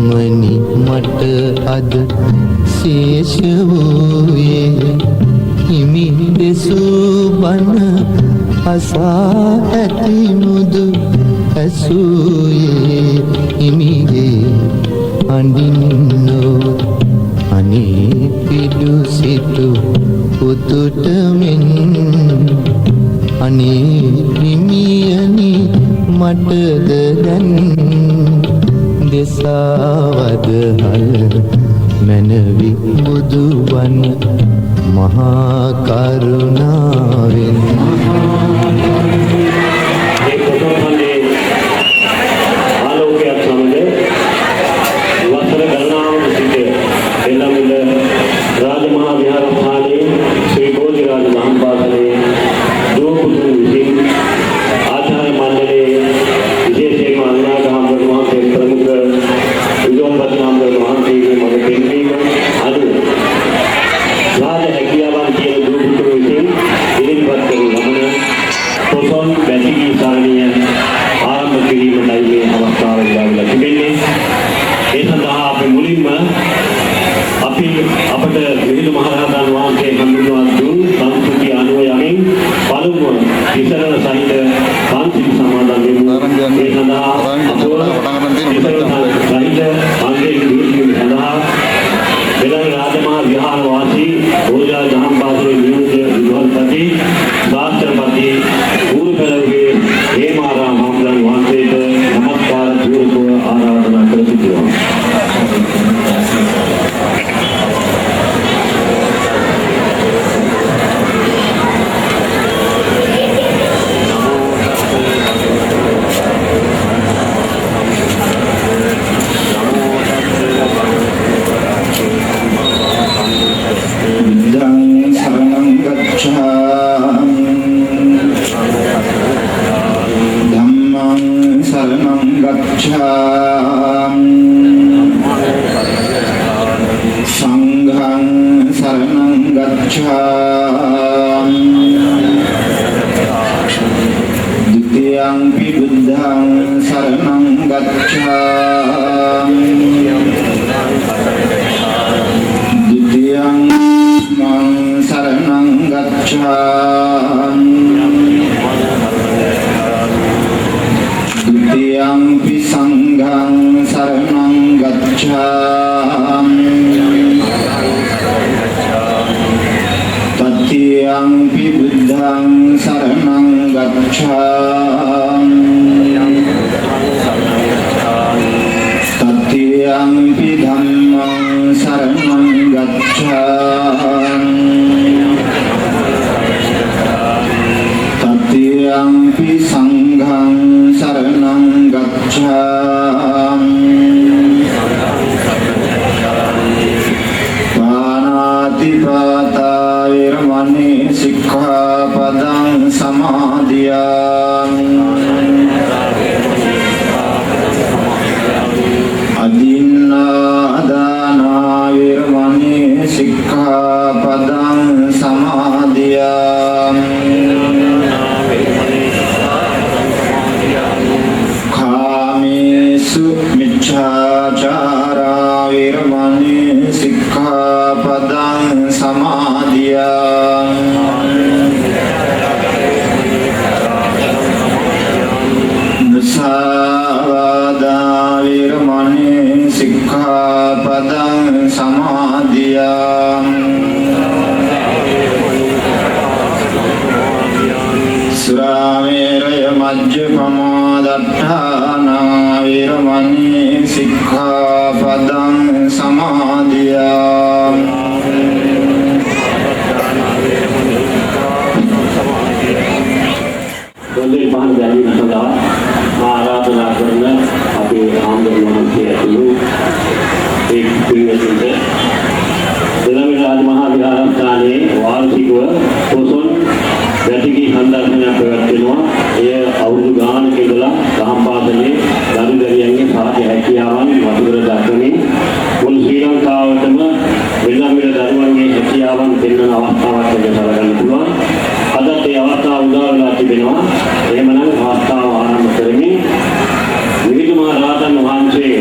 මනි මට අද ශේෂ වූයේ හිමි දෙසූ බණ අසා ඇති මුදු ඇසූයේ හිමිගේ අඳින්නෝ අනේ පිඩු සිටු පුතුට මෙන් අනේ හිමියනි මටද දැන් දෙසවදහල් මැනවි බුදුබණ මහා කරුණාවෙන් राजमहा विहार स्थाने श्री बोधिराज महापासने आचार्य मंडले विशेष अन्नागम भगवान के प्रमुख विजोपतनाम भगवान के मगतेन्द्री अनु राज हकियावान के गुरुपुत्र विदिन भक्तों गमन पोषण बैठकी सारणीय आरंभ किरी मंडल में अवस्था लक्ष्मी ये संदहा अपने मुलिम අපට විහිළු මහරහතන් වහන්සේ හඳුන්වා දුන් සංස්කෘතිය අනුව යමින් පළමුව ඉස්සරණ සහිත පන්සිල් සමාදන් වෙමු. ඒ සඳහා සහිත අංගයේ දීර්ඝ සඳහා වෙළඳ රාජමහා විහාර වාසී ඕජා දහම්පාසලේ නියෝජ්‍ය විද්වාන්පති ශාස්ත්‍රපති පූර්වකලගේ හේමාරාම මහමුදන් වහන්සේට නමස්කාර පූර්වකව ආරාධනා කර සිටිනවා.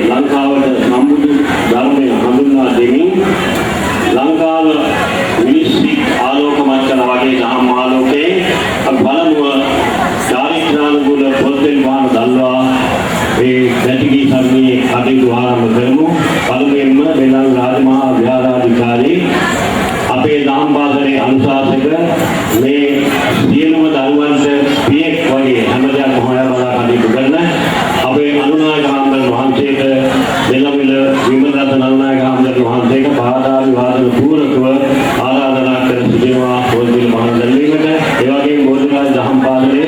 ලංකාවට සම්බුද්ධ කටයුතු ආරම්භ කරමු. පළමුවෙන්ම වෙළඳ රාජමහා විහාරාධිකාරී අපේ දහම් පාසලේ අනුශාසක මේ සියලුම දරුවන්ට පියෙක් වගේ හැමදාම හොයා බලා කටයුතු කරන අපේ අනුනායක හාමුදුරන් වහන්සේට දෙලමිල විමලරත්න අනුනායක හාමුදුරන් වහන්සේට පාදා විවාදන පූර්වකව ආරාධනා කර සිටිනවා පොල්පිල මහා දල්වීමට. ඒ වගේම බෝධිරාජ දහම් පාසලේ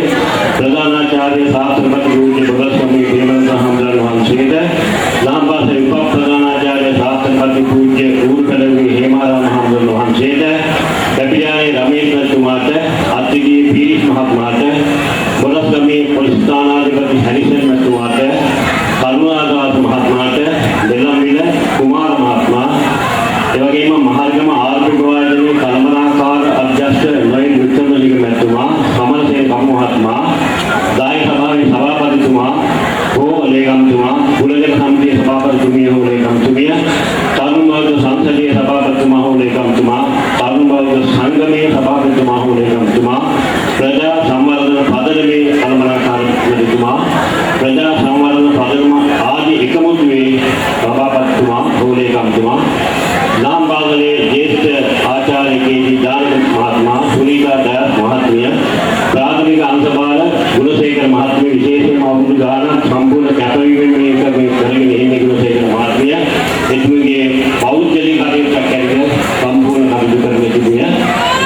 ප්‍රධානාචාර්ය ශාස්ත්‍රපති පූජ්‍ය බගස්වාමී විමලරත්න හාමුදුරන් වහන්සේට දහම් පාසලේ උප ප්‍රධානාචාර්ය ශාස්ත්‍රපති පූජ්‍ය ඌරුපැලවගේ හේමාරාම හාමුදුරන් වහන්සේට කැපියානේ රමේෂ් මහත්මයාට අත්තිගේ පීරිස් මහත්මයාට බොරස්ගමේ පොලිස් ස්ථානාධිපති හැරිසන් මහත්මයාට කරුණාදාස මහත්මයාට දෙලම්විල කුමාර මහත්මයා එවැගේම මහල්ගම ආර්ථික වාදනයේ කළමනාකාර අධ්‍යක්ෂ නොයින් වික්‍රමලිංග මහත්මයා සමරසේන මහත්මයා දායක සභාවේ සභාපතිතුමා හෝ ලේකම්තුමා කුලජන සමිතියේ සභාපතිතුමිය හෝ ලේකම්තුමිය තරුණ වර්ග සංසදීය සභාපතිතුමා හෝ ලේකම්තුමා තරුණ වර්ග සංගමයේ සභාපතිතුමා හෝ ලේකම්තුමා ප්‍රජා සංවර්ධන පදනමේ කළමනාකාරතුමා ප්‍රජා සංවර්ධන පදනම ආදී එකමුතුවේ සභාපතිතුමා හෝ ලේකම්තුමා नाम बागले ज्येष्ठ आचार्य के जानक महात्मा सुनीता दयास महात्म्य प्राथमिक अंशबाल गुणशेखर महात्म्य विशेष गान संपूर्ण कैपरीमेंट में गुणशेखर महात्म्य इसमें पौद्गलिक कार्य संपूर्ण कार्य करने के लिए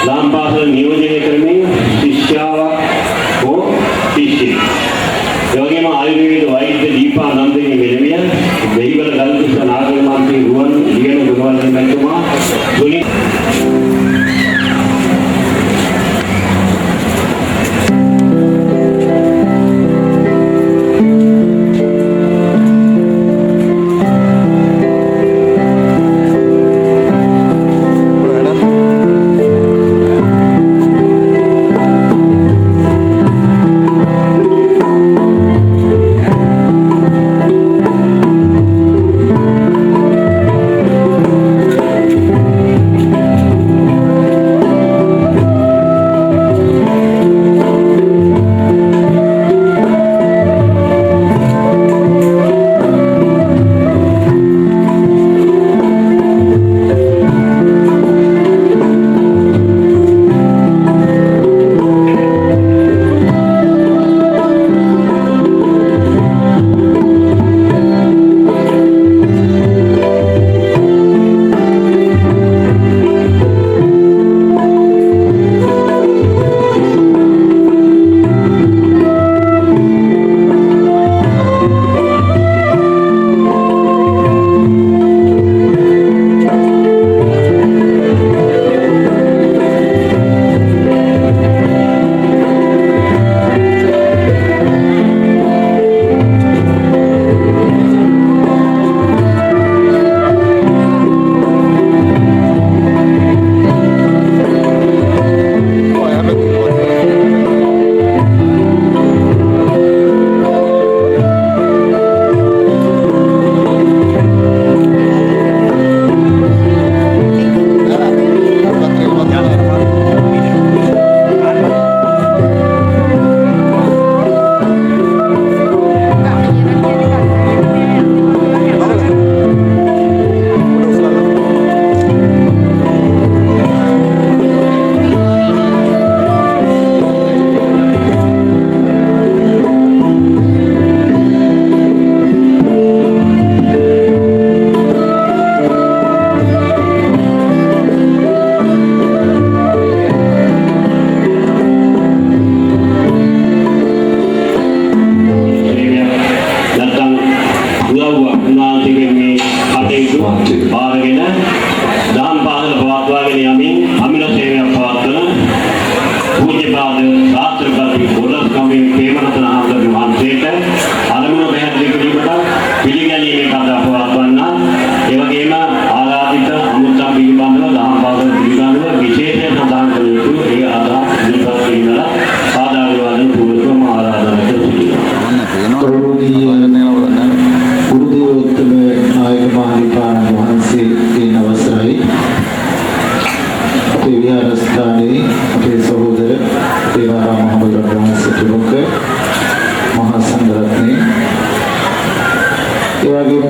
नाम पासल नियोजन कर्मी शिष्या को शिष्य योगी में आयुर्वेद वैद्य दीपा नंदिनी मिलमिया देवीवर गलकृष्ण नागरमांती रुवन लियन गुणवंत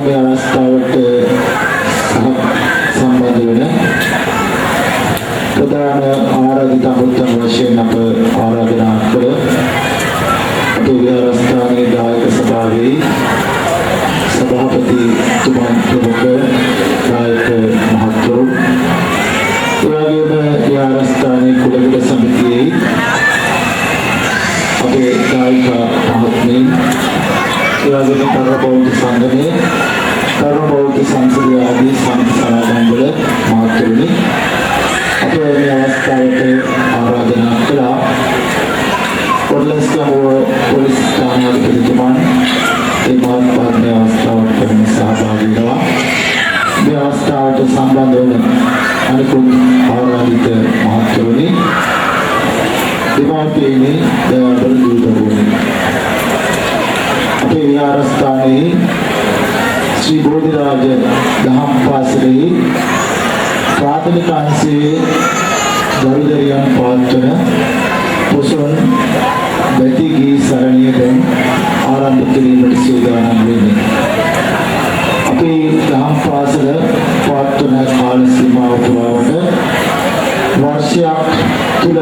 මේ අවස්ථාවට සම්බන්ධ වෙන ප්‍රධාන ආරාධිත අමුත්තම වශයෙන් අප ආරාධනා කළ අපේ විහාරස්ථානයේ දායක සභාවේ සභාපතිතුමන් ප්‍රමුඛ දායක මහත්වරු එවැගේම විහාරස්ථානයේ කුලගල සමිතියේ අපේ දායක මහත්මීන් එවැගේම තරබෞද්ධ සංගමයේ තරබෞද්ධ සංසදීය ආදී සමාජමණ්ඩල මහත්වරුනි අපේ මේ අවස්ථාවට ආරාධනා කළා කොල්ලස්කම පොලිස් ස්ථානාධිපතිතුමන් ඒ මහත්පාත්මය අවස්ථාවට සහභාගී වෙනවා මේ අවස්ථාවට සම්බන්ධ වන අනිකුත් ආරාධිත මහත්වරුනි දෙමාපියනි දයාබර දූතරුනි අපේ විහාරස්ථානයේ ශ්‍රී බෝධිරාජ දහම් පාසලේ ප්‍රාථමික අංශයේ දරුදරියන් පවත්වන පොසොන් බැතිගී සරණිය දැන් ආරම්භ කිරීමට සූදානම් වෙන්නේ. අපේ දහම් පාසල පවත්වන කාල සීමාව පුරාවට වර්ෂයක් තුළ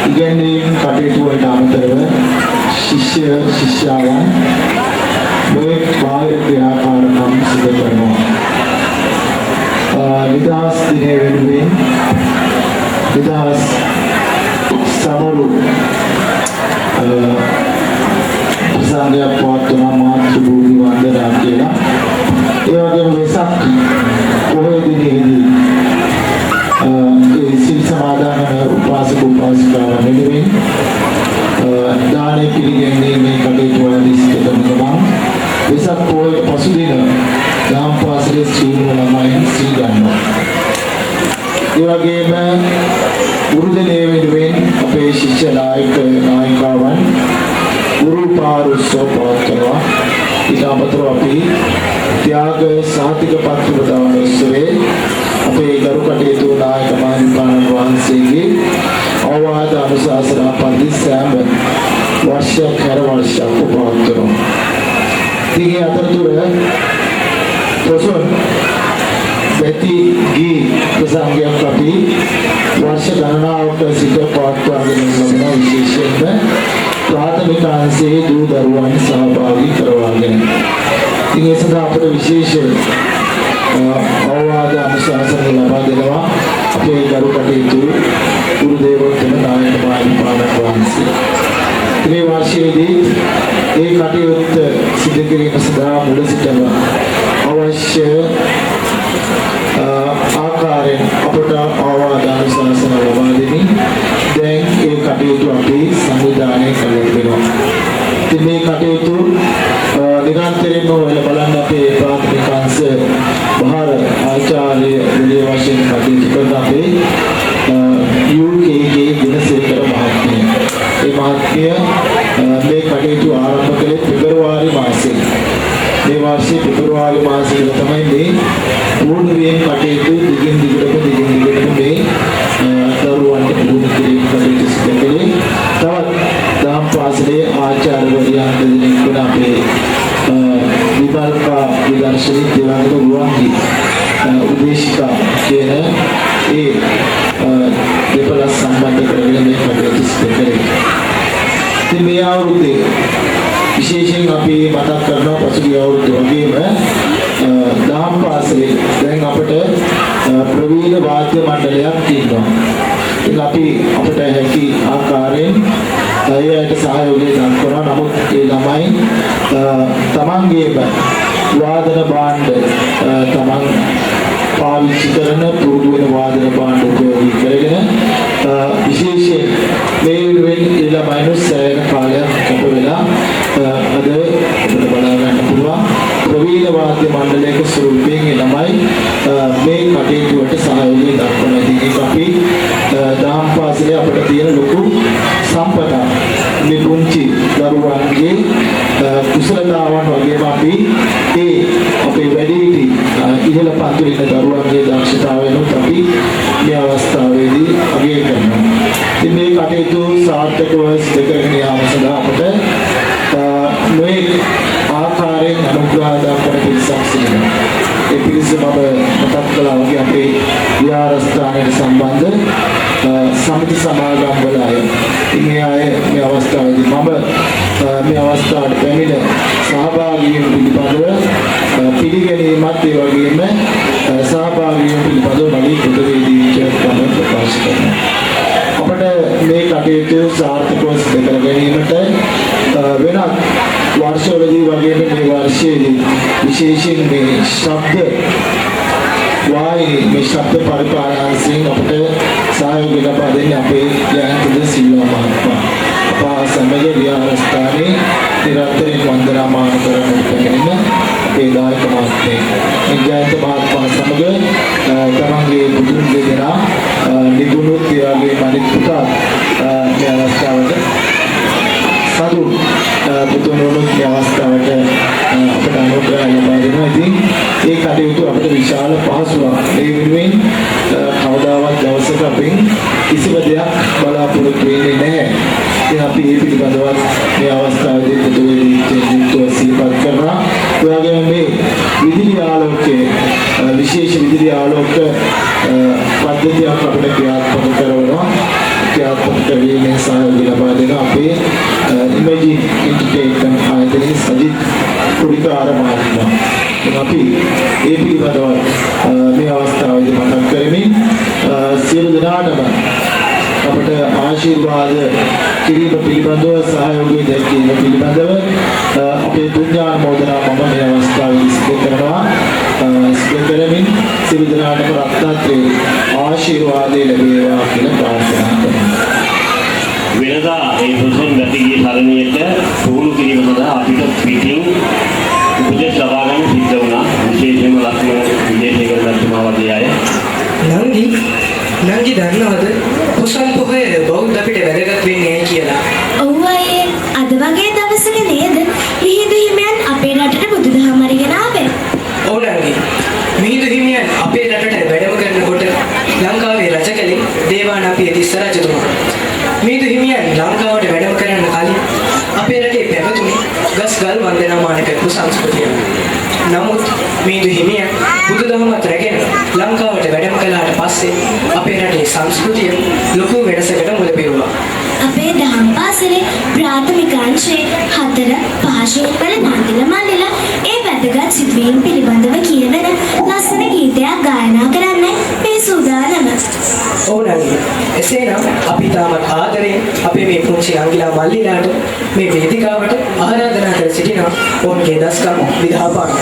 ඉගෙනීම් කටයුතු වලට අමතරව ශිෂ්‍ය ශිෂ්‍යාවන් නොයෙක් බාහිර ක්‍රියාකාරකම් සිදු කරනවා. නිදහස් දිනය වෙනුවෙන් නිදහස් සමරු ප්‍රසංගයක් පවත්වන මාතෘ භූමි වන්දනා කියලා ඒ වගේම වෙසක් පොහොය දිනයේදී ඒ සිල් සමාදන් උපාසක උපාසිකාවන් වෙනුවෙන් දානය පිළිගැනීමේ කටයුතු වලදී සිදු කරන ගමන් වෙසක් පොහොයට පසුදින දහම් පාසලේ සියලුම ළමයින් සිල් ගන්නවා. ඒ වගේම උරුදලේ වෙනුවෙන් අපේ ශිෂ්‍ය නායිකාවන් ගුරු පාරුස්සව පවත්වනවා. ඊට අමතරව අපි ත්‍යාග සාතික පත්‍ර ප්‍රදාන උත්සවයේ අපේ ගරු කටයුතු නායක මහින්පාණන් වහන්සේගේ අවවාද අනුශාසනා පරිදි සෑම වර්ෂයක් හැර වර්ෂයක් පවත්වනවා. ඉතින් අතරතුර පොසොන් බැතිගී ප්‍රසංගයක් අපි වර්ෂ ගණනාවක සිට පවත්වාගෙන යන විශේෂයෙන්ම ප්‍රාථමික අංශයේ දූ දරුවන් සහභාගී කරවාගෙන. ඉතින් ඒ සඳහා අපට විශේෂ අවවාද අනුශාසන ලබා දෙනවා අපේ ගරු කටයුතු ගුරු දේවෝත්තම නායක මහින්පාණන් වහන්සේ. මේ වර්ෂයේදී ඒ කටයුත්ත සිදු කිරීම සඳහා මුල සිටම අවශ්‍ය ආකාරයෙන් අපට අවවාද අනුශාසන ලබා දෙමින් දැන් ඒ කටයුතු අපි සංවිධානය කරලා තිබෙනවා. ඉතින් මේ කටයුතු නිරන්තරයෙන්ම ඔයාලා බලන්න අපේ ප්‍රාථමික අංශ බහාර ආචාර්ය දෙවියන් වශයෙන් කටයුතු කරන අපේ UKගේ ගුණසේකර මහත්මිය. ඒ මහත්මිය මේ කටයුතු ආරම්භ කළේ පෙබරවාරි මාසයේ. මේ වර්ෂයේ පෙබරවාරි මාසයේ තමයි මේ පූර්ණ වීම කටයුතු දිගින් දිගටම මේ දරුවන්ට පුහුණු කිරීම කටයුතු සිදු කළේ. තවත් දහම් පාසලේ ආචාර්යවරියන් දෙදෙනෙක් වන අපේ විභාග විදර්ශනී දේවාංග ගුවන්හි උදේශිකා කියන ඒ දෙපළ සම්බන්ධ කරගෙන මේ කටයුතු සිදු කළේ. ඉතින් මේ අවුරුද්දේ විශේෂයෙන් අපි මතක් කරනවා පසුගිය අවුරුද්ද වගේම දහම් පාසලේ දැන් අපිට ප්‍රවීණ වාද්‍ය මණ්ඩලයක් තියෙනවා. ඉතින් අපි අපිට හැකි ආකාරයෙන් ඒකට සහයෝගය දක්වනවා. නමුත් ඒ ළමයි තමන්ගේම වාදන භාණ්ඩ තමන් පාවිච්චි කරන පුරුදු වෙන වාදන භාණ්ඩ උපයෝගී කරගෙන විශේෂයෙන් මේ වෙනුවෙන් ඒ ළමයින්ට සෑහෙන කාලයක් කැප වෙලා අද අපිට බලා ගන්න පුළුවන් ප්‍රවීණ වාද්‍ය මණ්ඩලයක ස්වරූපයෙන් ඒ ළමයි මේ කටයුතු වලට සහයෝගය දක්වනවා. ඉතින් ඒක අපි දහම් පාසලේ අපිට තියෙන ලොකු සම්පතක්. මේ පුංචි දරුවන්ගේ කුසලතාවන් වගේම අපි ඒ අපේ වැඩිහිටි ඉහළ පන්තිවල ඉන්න දරුවන්ගේ දක්ෂතාවයනුත් අපි මේ අවස්ථාවේදී අගය කරනවා. ඉතින් මේ කටයුතු සාර්ථකව සිදු කරගෙන යාම සඳහා අපට මේ ආකාරයෙන් අනුග්‍රහ දක්වන පිරිසක් සිටිනවා. ඒ පිරිස මතක් කළා වගේ අපේ විහාරස්ථානයට සම්බන්ධ සමිති සමාගම් වල අය. මේ අය මේ අවස්ථාවේදී මම මේ අවස්ථාවට පැමිණ සහභාගී වීම පිළිබඳව පිළිගැනීමත් ඒ වගේම සහභාගී වීම පිළිබඳව මගේ කෘතවේදීත්වයක් තමයි ප්‍රකාශ කරනවා. අපට මේ කටයුතු සාර්ථකව සිදු කර ගැනීමට වෙනත් වර්ෂවලදී වගේම මේ වර්ෂයේදී විශේෂයෙන් මේ ශබ්ද වාහිනී මේ ශබ්ද පරිපාලනයෙන් අපට සහයෝගය ලබා දෙන්නේ අපේ ජයන්ත සිල්වා මහත්මයා. අප සමග විහාරස්ථානයේ නිරන්තරයෙන් වන්දනාමාන කරන කෙනෙක් අපේ දායක මහත්මයෙක්. මේ ජයන්ත මහත්මයා සමග තමන්ගේ බුදුන් දෙදෙනා නිගුණුත් එයාගේ මනිත් පුතා මේ අවස්ථාවට සතු පුතුණුනුත් මේ අවස්ථාවට අපට අනුග්‍රහය ලබා දෙනවා. ඉතින් ඒ කටයුතු අපිට විශාල පහසුවක්. ඒ වෙනුවෙන් කවදාවත් දවසක අපෙන් කිසිම දෙයක් බලාපොරොත්තු වෙන්නේ නැහැ. ඉතින් අපි මේ පිළිබඳව මේ අවස්ථාවේදී පුදුවේදී සිහිපත් කරනවා. ඒ වගේම මේ විදුලි ආලෝකයේ විශේෂ විදුලි ආලෝක පද්ධතියක් අපිට ක්‍රියාත්මක කරනවා. ක්‍රියාත්මක කිරීමේ සහයෝගය ලබා දෙන අපේ ඉමේජින් එන්ටර්ටේන්මන්ට් ආයතනයේ සජිත් කුඩිකාර මහත්මයා. අපි ඒ පිළිබඳව මේ අවස්ථාවේදී මතක් කරමින් සියලු දෙනාටම අපට ආශිර්වාද කිරීම පිළිබඳව සහයෝගය දැක්වීම පිළිබඳව අපේ පුණ්‍යානුමෝදනා මම මේ අවස්ථාවේදී සිදු කරනවා. සිදු කරමින් සියලු දෙනාටම රත්නත්‍රේ ආශිර්වාදය ලැබේවා කියලා ප්‍රාර්ථනා කරනවා. වෙනදා ඒ පුදුන් ගතියේ සරණියට පුහුණු කිරීම සඳහා අපිට පිටින් උපදෙස් ලබා ගන්න සිද්ධ වුණා. විශේෂයෙන්ම ලක්ෂණ විදේශයකට ලක්ෂණා වගේ අය. නංගි දන්නවද කුසල් පොහොය බෞද්ධ අපිට වැදගත් වෙන්නේ කියලා? ඔව් අයියේ අද වගේ දවසක නේද මිහිඳු හිමියන් අපේ රටට බුදුදහම අරගෙන ආවේ. ඔව් නංගි. මිහිඳු හිමියන් අපේ රටට වැඩම කරනකොට ලංකාවේ රජකලේ දේවානම්පිය තිස්ස රජතුමා. මිහිඳු හිමියන් ලංකාවට වැඩම කරන්න කලින් අපේ රටේ පැවතුනේ ගස් ගල් වන්දනාමාන කරපු සංස්කෘතිය. නමුත් මිහිඳු හිමියන් බුදුදහමත් රැගෙන ලංකාවට වැඩම කළාට පස්සේ අපේ රටේ සංස්කෘතිය ලොකු වෙනසකට මුල පිරුවා. අපේ දහම් පාසලේ ප්‍රාථමික අංශයේ 4, 5 වල නන්දිල මල්ලිලා ඒ වැදගත් සිදුවීම් පිළිබඳව කියවන ලස්සන ගීතයක් ගායනා කරන්නයි මේ සූදානම. ඔව් නංගි. එසේනම් අපි තාමත් ආදරයෙන් අපේ මේ පුංචි අංගිලා මල්ලිලාට මේ වේදිකාවට ආරාධනා කර සිටිනවා. ඔවුන්ගේ දස්කම් විදාපාන්න.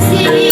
Siri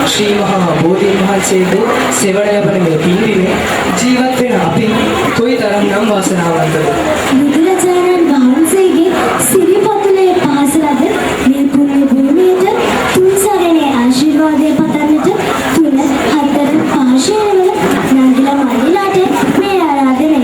ශ්‍රී මහා බෝධීන් වහන්සේද සෙවණ ලැබෙන මේ පින්බිමේ ජීවත් වෙන අපි කොයිතරම් නම් වාසනාවන්තද. බුදුරජාණන් වහන්සේගේ සිරිපතුලේ පහසලද මේ පුණ්‍ය භූමියට තුන් සරණේ ආශිර්වාදය පතන්නට තුන හතර පාශයවල නංගිලා මල්ලිලාට මේ ආරාධනය.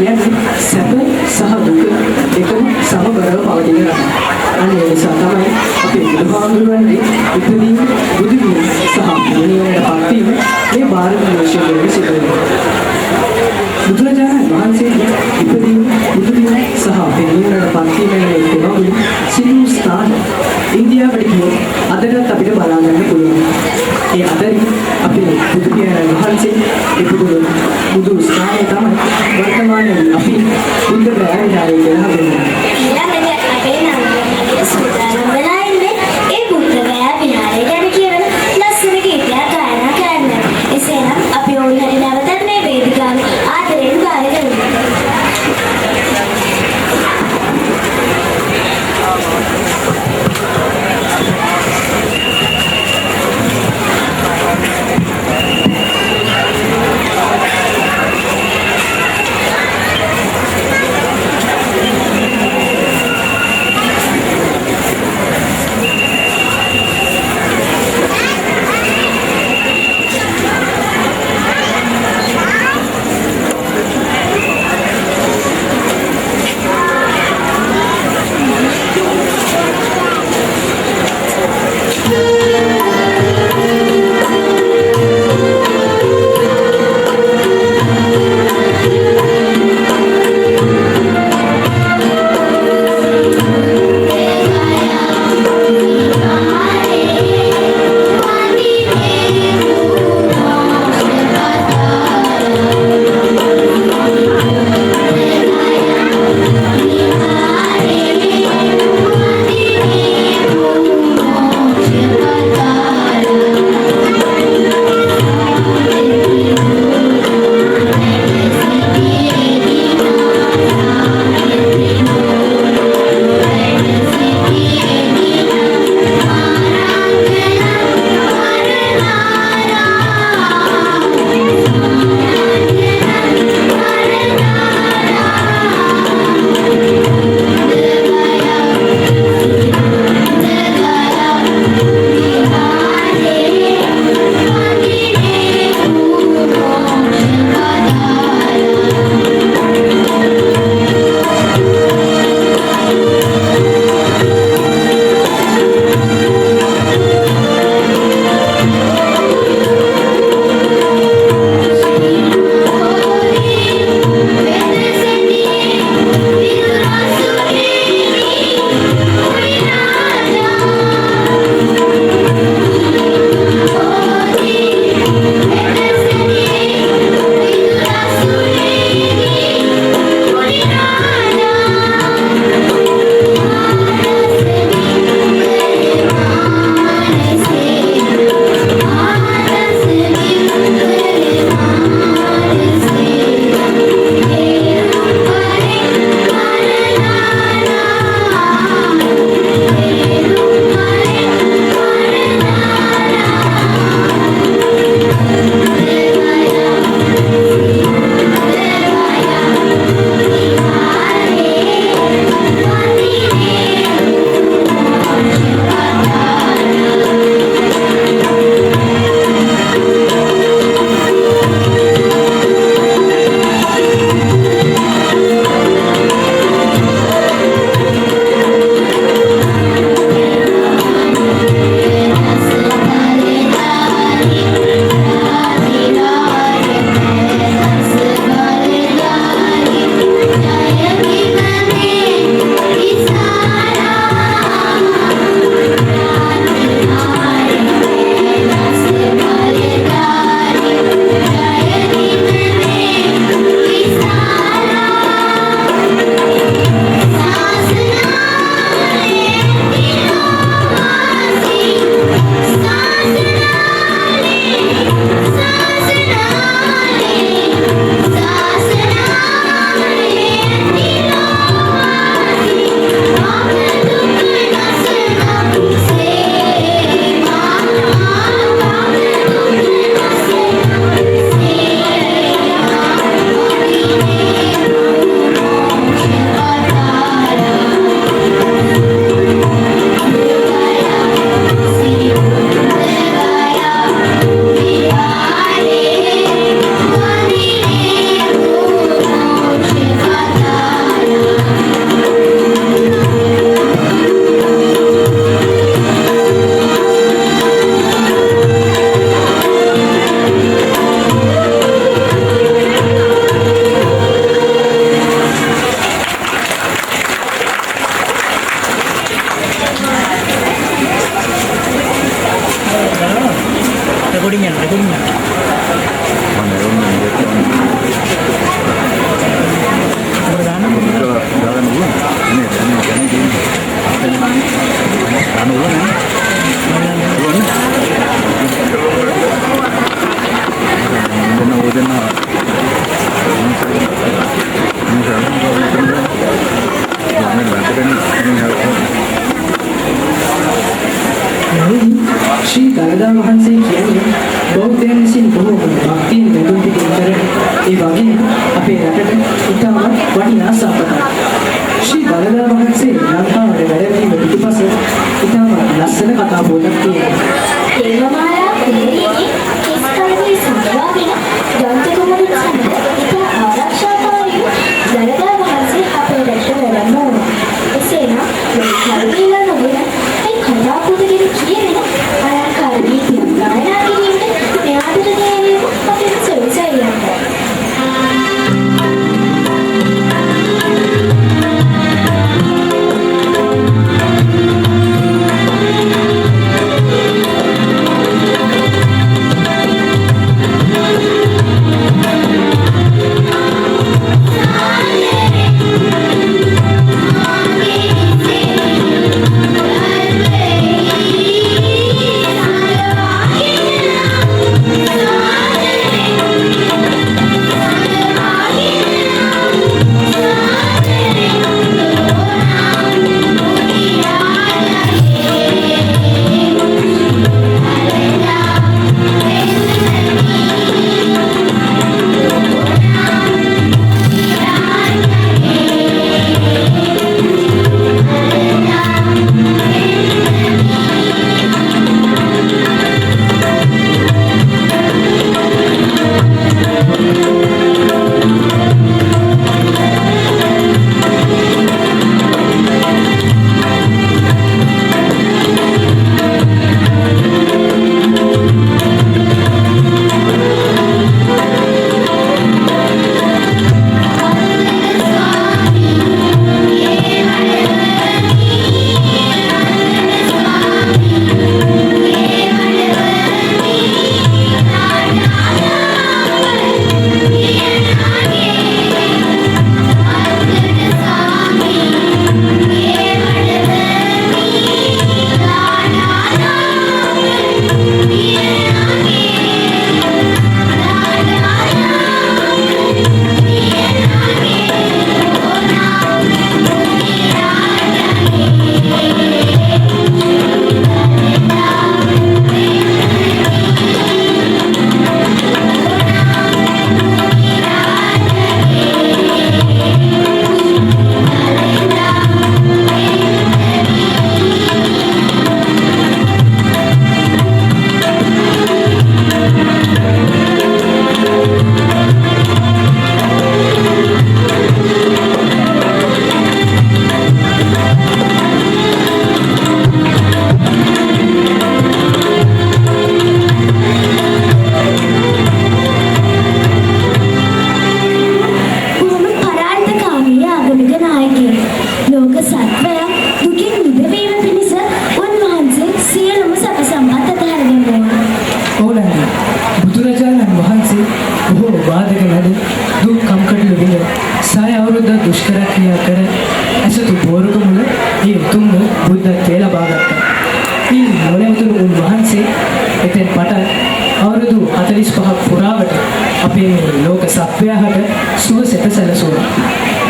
කියන්නේ සැප සහ දුක එකම සමබරව පවතින රටක්. අන්න ඒ නිසා තමයි අපේ බුදුහාමුදුරුවන්ගේ ඉපදීම, බුදුවීම සහ නිවනට පත්වීම මේ ಭಾರತ දේශයේ සිදු වෙනවා. බුදුරජාණන් වහන්සේගේ ඉපදීම, බුදුවීම සහ නිවනට පත්වීම මේ තුනම සිදු ස්ථාන ඉන්දියාවට ගියොත් අදටත් අපිට බලා ගන්න පුළුවන්. ඒ අතරින් අපේ බුදු පියාණන් වහන්සේ ඉපදුණු බුදු ස්ථානය තමයි වර්තමානයේ අපි බුද්ධ ගයාවේ කියලා හඳුන්වන්නේ. ඊළඟට අපේ නංගිගේ සූදානම් වෙලා ඉන්නේ ඒ බුද්ධ ගයා විහාරය ගැන කියවන ලස්සන ගීතයක් ගායනා කරන්න. එසේනම් අපි ඔවුන්ට නැවතත් මේ වේදිකාවේ ආදරයෙන් බාර ගනිමු. ශ්‍රී දළදා වහන්සේ කියන්නේ බෞද්ධයන් විසින් බොහෝ භක්තියෙන් වැඳුම් පිටින් කරන ඒ වගේම අපේ රටට ඉතාමත් වටිනා සම්පතක්. ශ්‍රී දළදා වහන්සේ ලංකාවට වැඩම පිටිපස ඉතාමත් ලස්සන කතා පොතක් තියෙනවා. දේවමාලා කුමරියගේ කිස්කලගේ සඳවාගෙන ගන්තකුමරුන් සමග ඉතා ආරක්ෂාකාරී දළදා වහන්සේ අපේ රටට වැඩම වුණා. එසේනම් මේ කල්පීලා නොවන මේ කතා පොතේ කියන ආකාර නීතියක් ගායනා කිරීමට මෙයාට දෙන්නේ අපේ සෙවිසයියන්ට.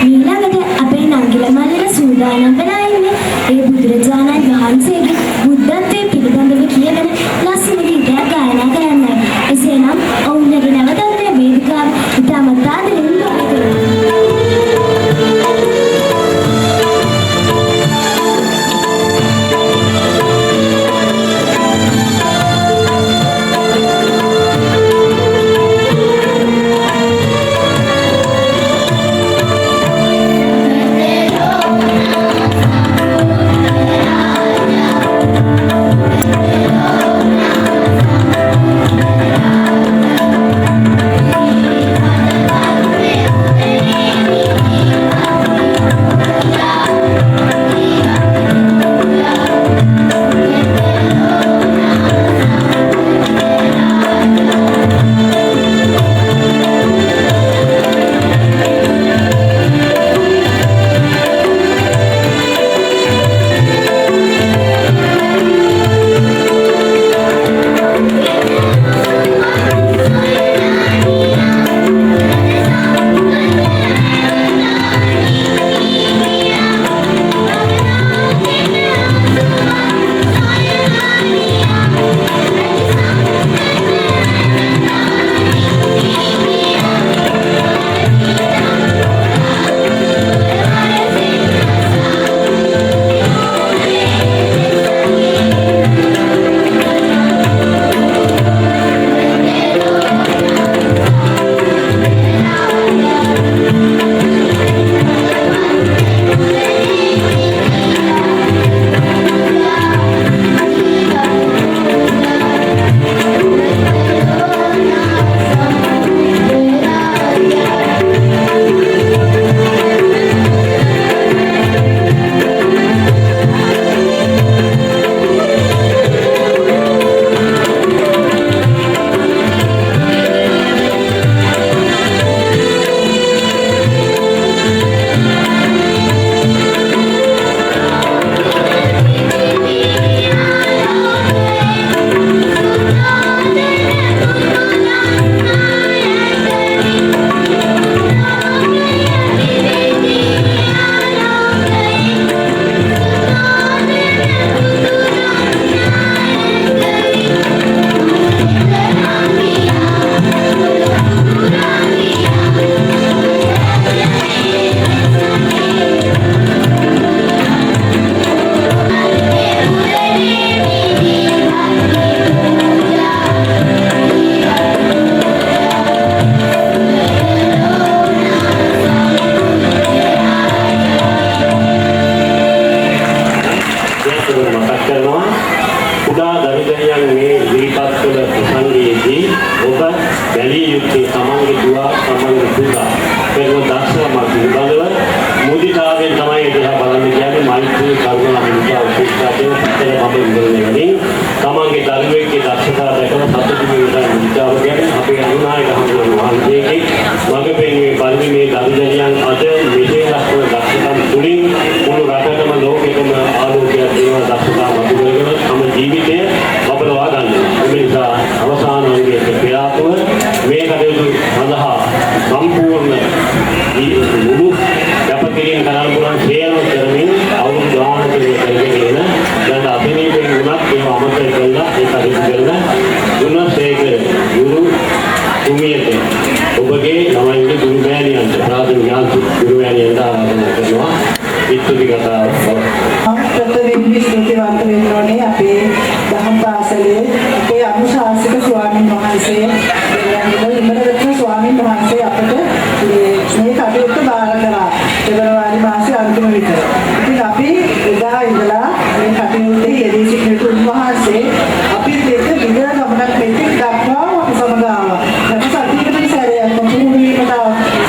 ඊළඟට අපේ නංගිල මල්ලිලා සූදානම් වෙලා ඉන්නේ ඒ බුදුරජාණන් වහන්සේගේ බුද්ධත්වයේ පිළිබඳව කියන ලස්සන ගීතයක් ගායනා කරන්නයි. එසේනම් ඔවුන්ගේ නැවතත් මේ වේදිකාව ඉතාමත් ආදරෙන් පත්තර අපේ ඉඳගෙන තමන්ගේ දරුවෙක්ගේ දක්ෂතා දැකලා සතුටු වෙන විචාර කියන්නේ අපේ අනුනායක හමුදුන් වහන්සේගේ මඟ පෙන්වීමේ පරිදි මේ දරුදැරියන් අද විශේෂ දක්ෂතාන් තුලින් මුළු රටකම ලෝකෙකම ආලෝකයක් දේව දක්ෂතා මතුවෙගෙන තම ජීවිතය බබලවා ගන්නවා. ඒ නිසා අවසාන වර්ගයේ ක්‍රියාත්මක මේ කටයුතු සඳහා සම්පූර්ණ මුළු කැපකිරීම කරන්න පුළුවන් සියලුම කරමින් අවුරුදු ගානකට කරගෙන දැන් අභිනීපෙන් වුණත් ඒව අමතක කරලා ඒ කටයුතු කරන ගුණසේකර ගුරු තුමියට ඔබගේ ළමයින්ගේ ගුරු මෑණියන්ට ප්‍රාථමික ගුරු මෑණියන්ට ආරාධනා කරනවා ඉතුරු කතාව ප්‍රථමයෙන් ස්තුතිවන්ත වෙන්න ඕනේ අපේ දහම් පාසලේ අපේ අනුශාසක ස්වාමීන් වහන්සේ ඉමරරත්න ස්වාමීන් වහන්සේ අපට මේ කටයුත්ත බාර කරා පෙබරවාරි මාසයේ අන්තිම විතර. ඉතින් අපි එදා ඉඳලා මේ කටයුත්තේ යෙදී සිටින උන්වහන්සේ අපිත් එක්ක විතර ගමනක් මෙතෙක් දක්වා අපි සමග ආවා. නැත්නම් සතියකට සැරයක් කොහොමද වීමට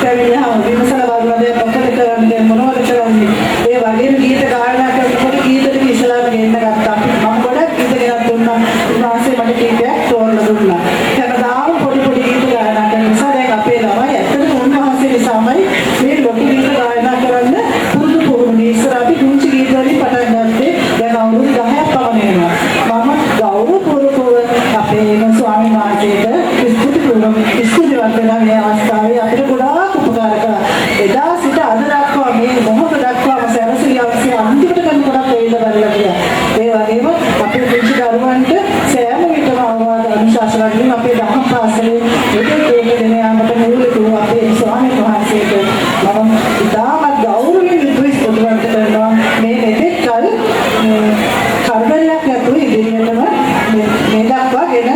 සැවියහම විමසලා බලද්දී මොකද කරන්නේ මොනවද කරන්නේ ඒ වගේම ගීත ගායනා කරනකොට ගීතෙට ඉස්සලාම ගෙන්න ගත්තා. මම ගොඩක් ගීත ගෙනත් දුන්නා. උන්වහන්සේ මට කීපයක් තෝරලා දුන්නා. හැමදාම පොඩි පොඩි ගීත ගායනා කරන නිසා දැන් අපේ ළමයි ඇත්තටම උන්වහන්සේ නිසාමයි මේ ලොකු ගීත ගායනා කරන්න පුරුදු පුහුණු ඉස්සර අපි කුංචි ගීත වලින් පටන් ගත්තේ දැන් අවුරුදු 10ක් පමණ වෙනවා. මම ගෞරවපූර්වකව අපේ ස්වාමීන් වහන්සේට ස්තුතිවන්ත වෙනවා මේ අවස්ථාවේ අපිට ගොඩාක් උපකාර කළා. එදා සිට අද දක්වා මේ මොහොත දක්වාම සැරසිලියන්සේ අන්තිමට කරන කොටක් වේලා බලලා ගියා. ඒ වගේම අපේ කුංචි දරුවන්ට සෑම විටම අවවාද අනුශාසනාවලින් අපේ දහම් පාසලේ මෙතෙක් දෙන යාමට මූලික වූ අපේ ස්වාමීන් වහන්සේට මම ඉතාමත් ගෞරවයෙන් යුතුව ස්තුතිවන්ත කරනවා. මේ මෙතෙක් කල කරදරයක් නැතුව ඉදිරියටම මේ දක්වා ගෙන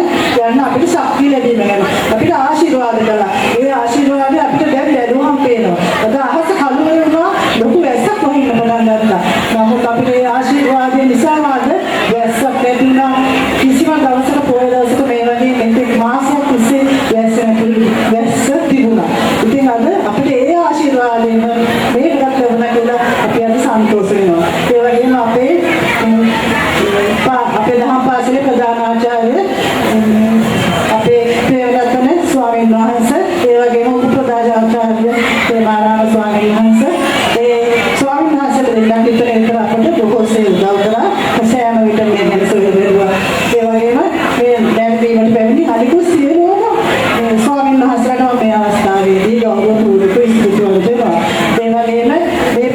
යන්න අපිට ශක්තිය ලැබීම ගැන අපිට ආශිර්වාද කළා. ඒ ආශිර්වාදය අපිට දැන් ලැබුවම පේනවා. අද අහස කළු වෙනවා ලොකු වැස්සක් වහින්න පටන් ගත්තා. නමුත් අපිට ඒ ආශිර්වාදය නිසාම අද වැස්සක් ලැබුණා. කිසිම දවසක පොය දවසක මේ වගේ මෙතෙක් මාසයක් තිස්සේ වැස්ස තිබුණා. ඉතින් අද අපිට ඒ ආශිර්වාදයෙන් මේකත් ලැබුණා කියලා අපි අද සන්තෝෂ වෙනවා. ඒ වගේම අපේ දහම් පාසලේ ප්‍රධානාචාර්ය අපේ ප්‍රේමරත්න ස්වාමීන් වහන්සේ ඒ වගේම උපප්‍රධානාචාර්ය ප්‍රේමාරාම ස්වාමීන් වහන්සේ ඒ ස්වාමීන් වහන්සේලා දෙන්නත් විතර අපට බොහෝසේ උදව් කළා. සෑම විට මේ ගැන සොයුවා. ඒ වගේම මේ දැන් දීමට පැමිණි අනිකුත් සියලුම ස්වාමීන් වහන්සේලාට මේ අවස්ථාවේදී ගෞරවපූර්වක ස්තුතිවන්ත වෙනවා. ඒ වගේම මේ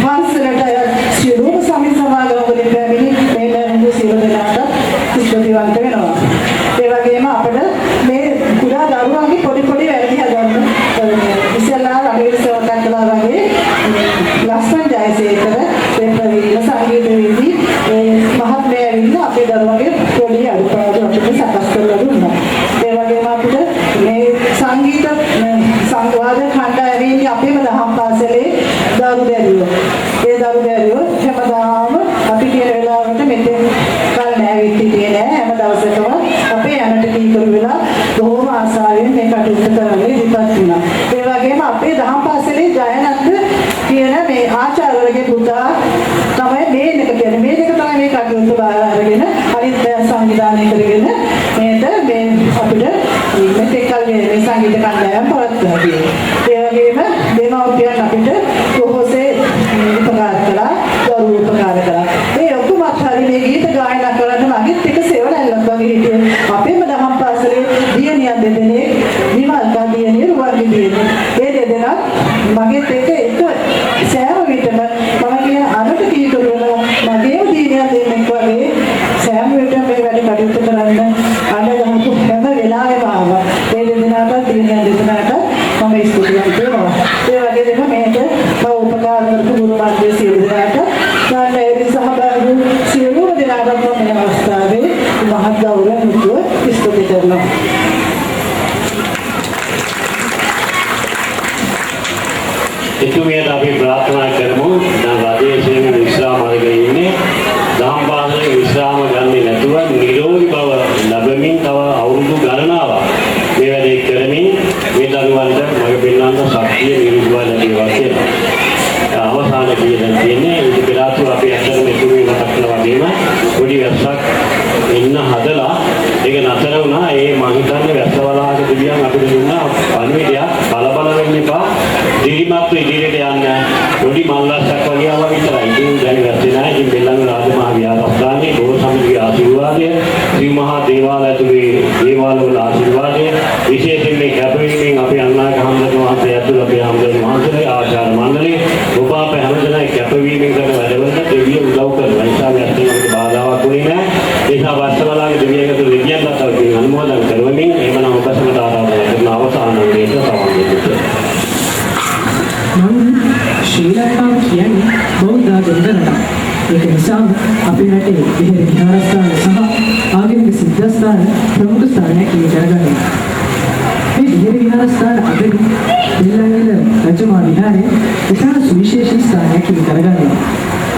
පාසලට සියලුම සමාගම් වලින් පැමිණි මේ දැනුම් සියලු දෙනාට ස්තුතිවන්ත වෙනවා. ඒ වගේම අපිට මේ කුඩා දරුවන්ගේ පොඩි පොඩි වැඩි හදන්න ඉස්සෙල්ලා රටේ සේවකයන් කළා වගේ ලස්සන ජයසේකර ප්‍රවීණ සංගීත වේදී මහත්මයා ඇවිල්ලා අපේ දරුවන්ගේ පොඩි අඩුපාඩු අපිට සකස් කරලා දුන්නා. ඒ වගේම අපිට මේ සංගීත සංවාද කණ්ඩායමේ අපේම දහම් පාසලේ දරුදැරියෝ හැමදාම අපි කියන වෙලාවට මෙතෙන් කල් නැවිත් හිටියේ නෑ. හැම දවසකම අපේ යනට කීකරු වෙලා බොහොම ආසාවෙන් මේ කටයුතු කරන්නේ ඉපත් වුණා. ඒ වගේම අපේ දහම් පාසලේ ජයනන්ද කියන මේ ආචාර්යවරගේ පුතා තමයි මේ දෙක කියන්නේ. මේ දෙක තමයි මේ කටයුතු බාර අරගෙන අනිත් සංවිධානය කරගෙන මේක මේ අපිට මෙතෙක් කල් මේ සංගීත කණ්ඩායම් පවත්වලා තියෙනවා. ඒ වගේම දෙමව්පියන් අපිට බොහෝසේ උපකාර කළා, ගෞරව උපකාර කළා. මේ ඔක්කොම අත්හරින් මේ ගීත ගායනා කරන්න මගෙත් එක සෙවණැල්ලක් වගේ හිටියේ. අපේම දහම් පාසලේ දියණියන් දෙදෙනෙක්, විමල්කා දියණිය, රුවන්වැලි දියණිය. මේ දෙදෙනා මගෙත් එක සෑම විටම මම කියන අරට කීකරු වෙනවා. මගේ දියණියන් දෙන්නෙක් වගේ සෑම විටම මේ වැඩ කටයුතු කරන්න අඬ ගහපු හැම වෙලාවෙම ආවා. මේ දෙදෙනාට දියණියන් දෙදෙනාට මම ස්තුතිවන්ත වෙනවා. ඒ වගේම මේක උපකාර කරපු ගුරු මණ්ඩලයේ සියලු දෙනාට ගායනයේ සහභාගී සියලුම දෙනාට මේ අවස්ථාවේ මහත් ගෞරවයෙන් ස්තුති කරනවා. එතුමියට අපි ප්‍රාර්ථනා කරමු දැන් රජයේ සේවන විශ්‍රාම අරගෙන ඉන්නේ දහම් පාසලේ විශ්‍රාම ගන්නේ නැතුව නිරෝගී බව ලැබෙමින් තව අවුරුදු ගණනාවක් මේ වැඩේ කරමින් මේ දරුවන්ට මඟ පෙන්වන්න ශක්තිය නිරෝගීව ලැබේවා කියලා. අවසාන කීයෙන් තියෙන්නේ ඉතින් පෙරාතු අපි අතර මෙතුමේ මතක් කළා වගේම ඉන්න හදලා ඒක නතර වුණා. ඒ මං හිතන්නේ වැස්සවලාගේ දෙවියන් අපිට දුන්න පණිවිඩයක්. කලබල වෙන්න එපා. දිරිමත් ඉදිරියට යන්න. පොඩි මල්ලස්සක් වගේ ආවා විතරයි. ඉතින් දැන් වැස්සේ නැහැ. ඉතින් බෙල්ලන්ගල රාජමහා විහාරස්ථානයේ ගෝල සමිතිගේ ආශිර්වාදය, ශ්‍රී මහා දේවාලය ඇතුලේ දේවාලවල ආශිර්වාදය, විශේෂයෙන් මේ කැපවීමෙන් අපේ අන්නාගේ හම්බුතුමා වහන්සේ ඇතුළු අපේ හම්බුතුමා වහන්සේගේ ආචාර්ය මණ්ඩලය ඔබ අප හැමදෙනා කැපවීමෙන් කරන වැඩවලට දෙවියන් උදව් කරනවා. ඒ නිසා වැස්සේ අපිට බාධාවක් වුණේ නැහැ. ඒ නිසා වස්සවලාගේ දෙවියන්ට දෙවියන්ට අපි අනුමෝදන් කරවමින් එමනම් ඔබ සමට ආරාධනා කරන අවසාන වේද සමන් දෙන්න. ශ්‍රී ලංකාව කියන්නේ බෞද්ධ ආගමික රටක්. ඒක නිසා අපේ රටේ විහෙර විහාරස්ථාන සහ ආගමික සිද්ධාස්ථාන ප්‍රමුඛ ස්ථානයක් ඉගෙන මේ විහෙර විහාරස්ථාන අතරින් දෙල්ලන්විල රජමහා විහාරය ඉතාම සුවිශේෂී ස්ථානයක් ඉගෙන ගන්නවා.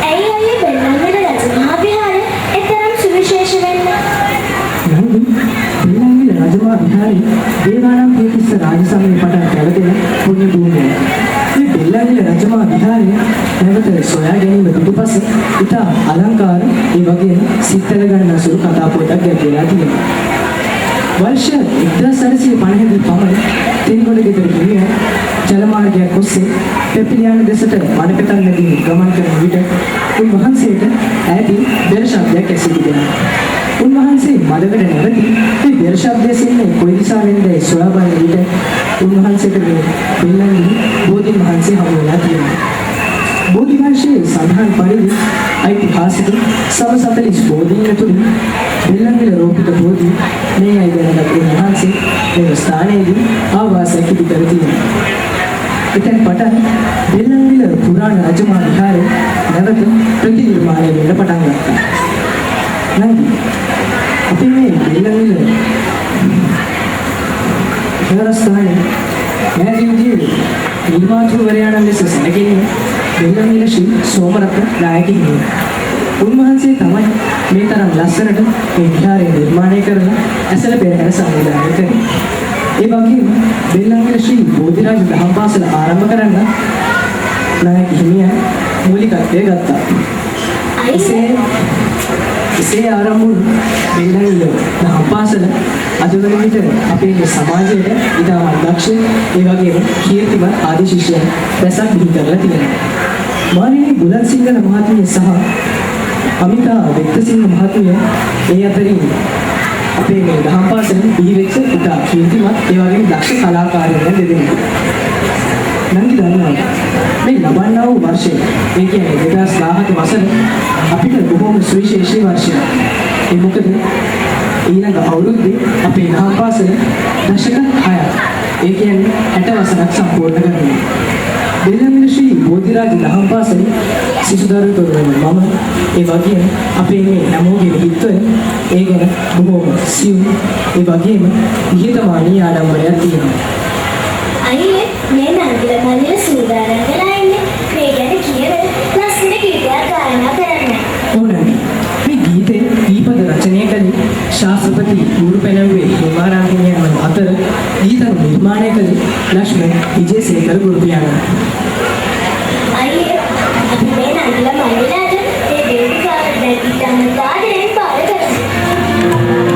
ඇයි අයියේ බෙල්ලන්විල රජමහා විහාරය එතරම් සුවිශේෂ වෙන්නේ? දෙල්ලන්විල රජමහා විහාරය දේවානම්පියතිස්ස රාජසමයේ පටන් පැවතෙන පුණ්‍ය භූමියක්. දෙල්ලන්විල රජමහා විහාරය නැවත සොයා ගැනීම පිටුපස ඉතා අලංකාර ඒ වගේම සිත්තල ගන්න සුළු කතා පොතක් ගැඹුරලා තියෙනවා. वर्ष 1950 දී පමණ තින්ගොඩ ගෙදර ගිහින් ජලමාර්ගයක් ඔස්සේ පෙපිලියාන දෙසට වනපෙතන් නැගී ගමන් කරන විට උන්වහන්සේට ඈතින් බෙර ශබ්දයක් ඇසී තිබෙනවා. උන්වහන්සේ මඩකට නැවති මේ බෙර ශබ්දය සින්නේ කොයි දිශාවෙන්ද සොයා බලන විට උන්වහන්සේට මේ බෙල්ලන්විල බෝධි වහන්සේ හමු වෙලා තියෙනවා. බෝධි වංශයේ සඳහන් පරිදි ඓතිහාසික සම 40 බෝධීන් තුලින් බෙල්ලන්විල රෝපිත බෝධි මේ අය දැනගත් උන්වහන්සේ මේ ස්ථානයේදී ආවාසයක් ඉදි කර තියෙනවා. එතෙන් පටන් බෙල්ලන්විල පුරාණ රජමහා විහාරය නැවත ප්‍රතිනිර්මාණය වෙන්න පටන් ගත්තා. නැන්දි අපි මේ බෙල්ලන්විල විහාරස්ථානයේ මෑතකදී නිර්මාතෘවරයාණන් ලෙස සැලකෙන්නේ බෙල්ලන්විල ශ්‍රී සෝමරත්න නායක හිමියන්. උන්වහන්සේ තමයි මේ තරම් ලස්සනට මේ විහාරය නිර්මාණය කරලා ඇසළ පෙරහැර සංවිධානය කරේ. ඒ වගේම බෙල්ලන්විල ශ්‍රී බෝධිරාජ දහම් පාසල ආරම්භ කරන්න නායක හිමියන් මූලිකත්වය ගත්තා. එසේ ආරම්භ වුණු බෙල්ලන්විල දහම් පාසල අද වන විට අපේ සමාජයට ඉතාම දක්ෂ ඒ වගේම කීර්තිමත් ආදි ශිෂ්‍යයන් රැසක් බිහි කරලා තියෙනවා. මානනීය බුලත් සිංහල මහත්මිය සහ අමිතා වෙක්කසිංහ මහත්මිය ඒ අතරින් අපේ මේ දහම් පාසලෙන් බිහි වෙච්ච ඉතා කීර්තිමත් ඒ වගේම දක්ෂ කලාකාරයන් දෙදෙනෙක්. නංගි දන්නවා මේ ලබන්නා වූ වර්ෂය ඒ කියන්නේ 2017 වසර අපිට බොහොම සුවිශේෂී වර්ෂයක්. ඒ මොකද ඊළඟ අවුරුද්දේ අපේ දහම් පාසල දශක 6ක් ඒ කියන්නේ 60 වසරක් සම්පූර්ණ කරනවා. බෙල්ලන්විල ශ්‍රී බෝධිරාජ දහම් පාසලේ සිසුදරුවෙකු වෙන මම ඒ වගේම අපේ මේ නමෝගේ හිතවල ඒ ගැන බොහොම සියුම් ඒ වගේම නිහතමානී ආඩම්බරයක් තියෙනවා. අයියේ මේ නංගිල මල්ලිල සූදානම් වෙලා ඉන්නේ මේ ගැන කියන ලස්සන ගීතයක් ගායනා කරන්න. ඕනනේ මේ ගීතේ දීපද රචනය කළේ ශාස්ත්‍රපති ගුරු පැනවුවේ හිමාරාම හිමියන් අතර ගීත නිර්මාණය කළේ ලක්ෂ්මන් විජේසේකර ගුරු පියාණන්. අයියේ අපි මේ නංගිල මල්ලිලාට මේ වේදිකාවට දැක්විතම ගායනයෙන් පාර කරමු.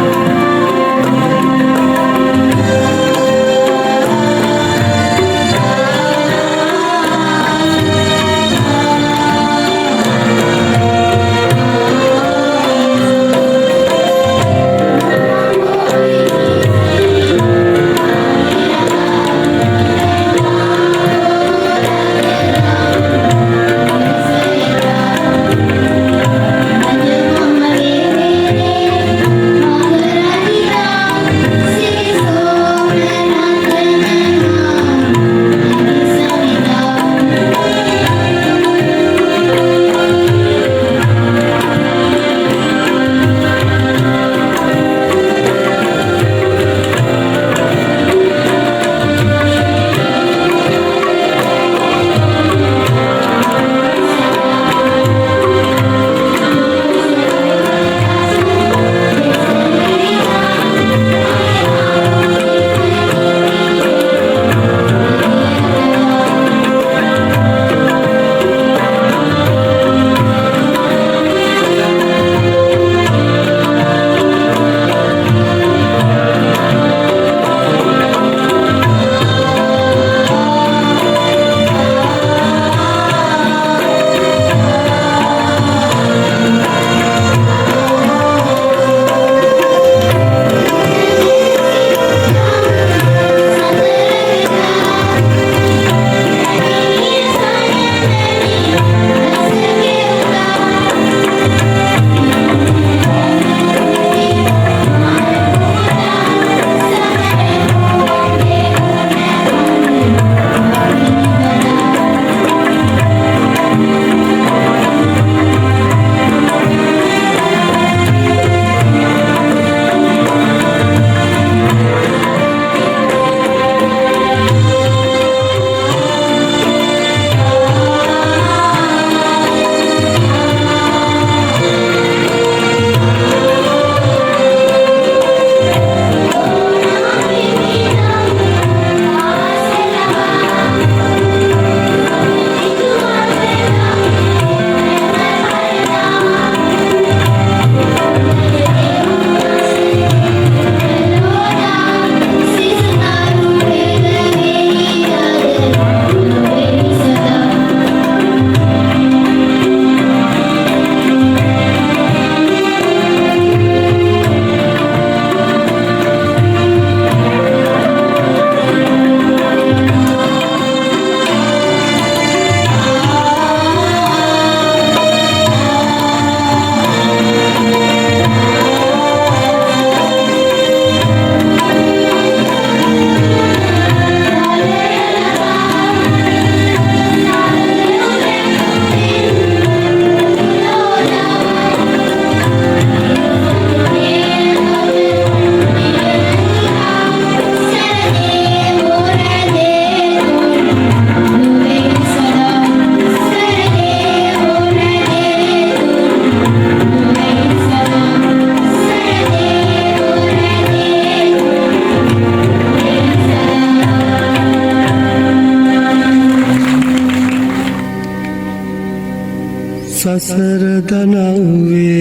සසර දනව්වේ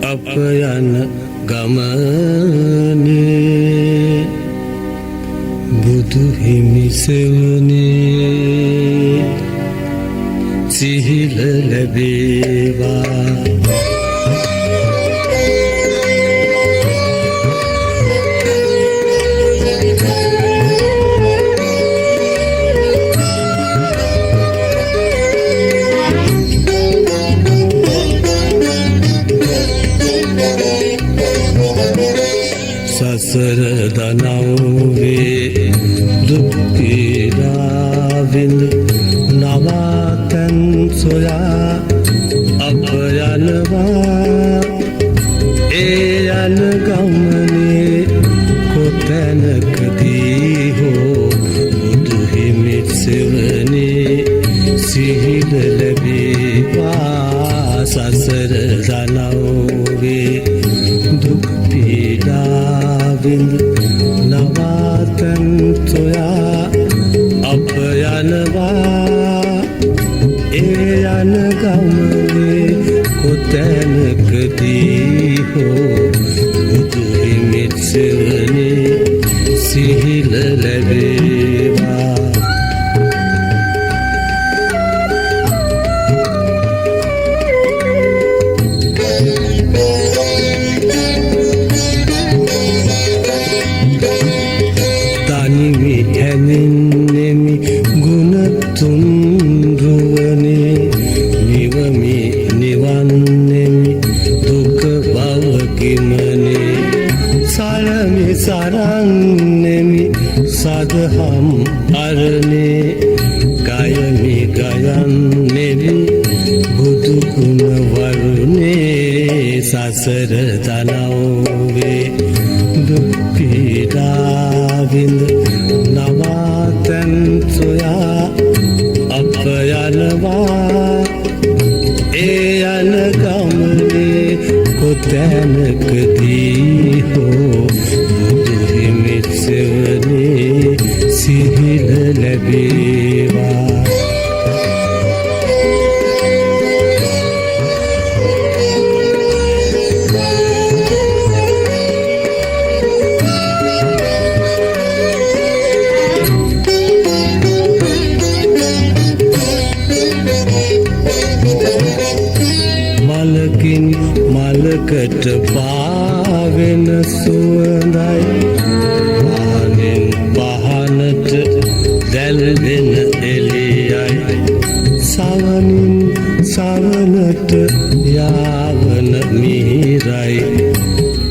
අප යන ගමනේ බුදු හිමි සෙවනේ සිහිල ලැබේවා සසර දනව්වේ දුක් පීඩා විඳ නවාතැන් සොයා අප යනවා ඒ යන ගමනේ කොතැනකදී හෝ බුදු හිමි සෙවනේ සිහිල ලැබේවා සසර දනව්වේ දුක් පීඩා නවාතැන් සොයා අප යනවා ඒ යන ගමනේ කොතැනකදී හෝ බුදු හිමි සෙවනේ සිහිල ලැබේවා හැනෙන්නෙමි ගුණතුන් රුවනේ නිවමි නිවන්නෙමි දුක බවකිමනේ සරමි සරන්නෙමි සදහම් අරනේ ගයමි ගයන්නෙමි බුදු ගුණ වරුනේ සසර දනව්වේ දුක් පීඩා විඳ නවාතැන් සොයා අප යනවා ඒ යන ගමනේ කොතැනකදී හෝ බුදු හිමි සෙවනේ සිහිල ලැබේවා මලකට පාවෙන සුවඳයි පහනෙන් පහනට දැල්වෙන එළියයි සවනින් සවනට යාවන මිහිරයි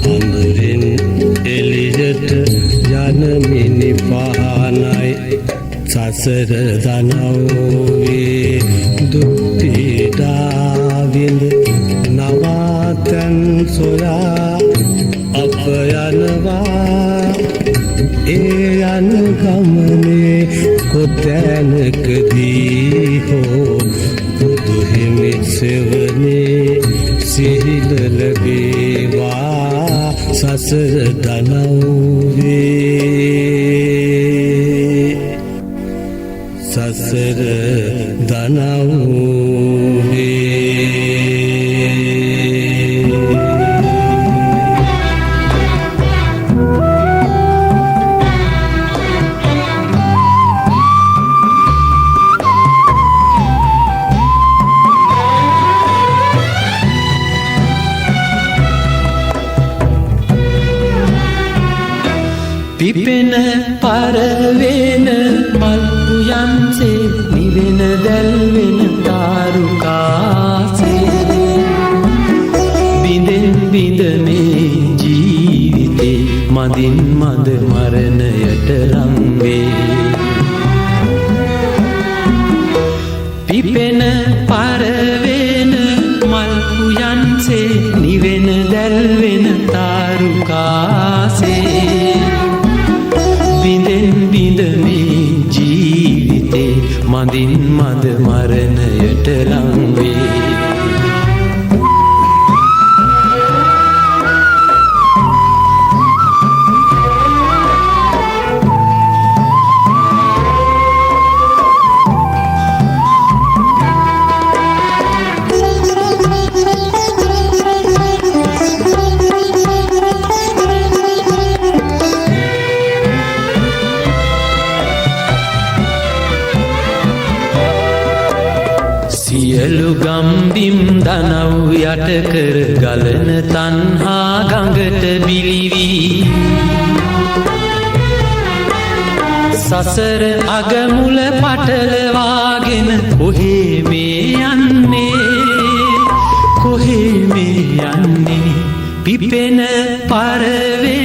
අඳුරින් එළියට යන මිනි පහනයි සසර දනව්වේ දුක් පීඩා විඳ නවාතැන් සොයා අප යනවා ඒ යන ගමනේ කොතැනකදී හෝ බුදු හිමි සෙවනේ සිහිල ලැබේවා සසර දනව්වේ සසර දනව්වේ පිපෙන පරවෙන මල් උයන්සේ නිවෙන දැල්වෙන තාරුකාසේ බිඳෙන් බිඳ මේ ජීවිතේ මදින් මද මරණයට රංවේ පිපෙන පරවෙන මල් උයන්සේ නිවෙන දැල්වෙන තාරුකාසේ බිඳෙන් බිඳ මේ ජීවිතේ මදින් මද මරණයට ලංවේ සියලු ගම්බිම් දනව් යට කර ගලන තන්හා ගඟට බිලිවී සසර අගමුල පටලවාගෙන කොහේ මේ යන්නේ කොහේ මේ යන්නේ පිපෙන පරවේ